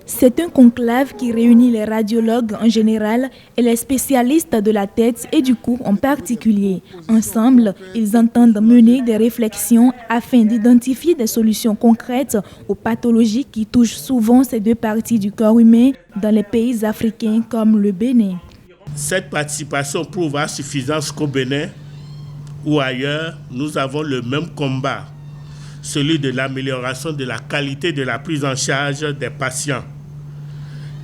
C'est un conclave qui réunit les radiologues en général et les spécialistes de la tête et du cou en particulier. Ensemble, ils entendent mener des réflexions afin d'identifier des solutions concrètes aux pathologies qui touchent souvent ces deux parties du corps humain dans les pays africains comme le Bénin. Cette participation prouve à suffisance qu'au Bénin ou ailleurs, nous avons le même combat, celui de l'amélioration de la qualité de la prise en charge des patients.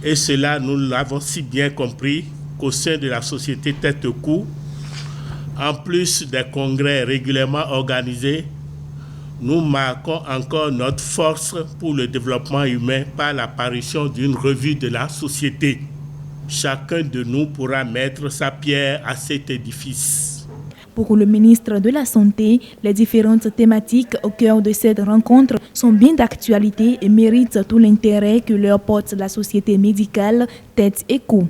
Et cela, nous l'avons si bien compris qu'au sein de la société Tête-Cou, en plus des congrès régulièrement organisés, nous marquons encore notre force pour le développement humain par l'apparition d'une revue de la société. Chacun de nous pourra mettre sa pierre à cet édifice. Pour le ministre de la Santé, les différentes thématiques au cœur de cette rencontre sont bien d'actualité et méritent tout l'intérêt que leur porte la société médicale Tête et Cou.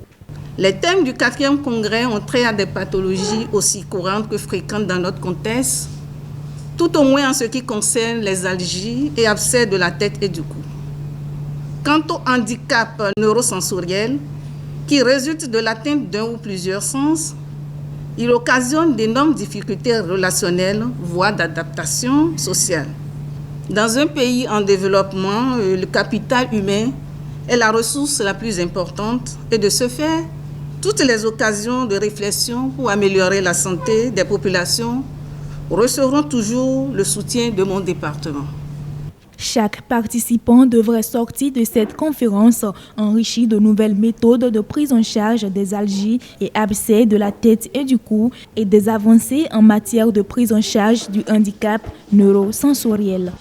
Les thèmes du 4e congrès ont trait à des pathologies aussi courantes que fréquentes dans notre contexte, tout au moins en ce qui concerne les algies et abcès de la tête et du cou. Quant au handicap neurosensoriel, qui résulte de l'atteinte d'un ou plusieurs sens, il occasionne d'énormes difficultés relationnelles, voire d'adaptation sociale. Dans un pays en développement, le capital humain est la ressource la plus importante et de ce fait, toutes les occasions de réflexion pour améliorer la santé des populations recevront toujours le soutien de mon département. Chaque participant devrait sortir de cette conférence enrichi de nouvelles méthodes de prise en charge des algies et abcès de la tête et du cou et des avancées en matière de prise en charge du handicap neurosensoriel.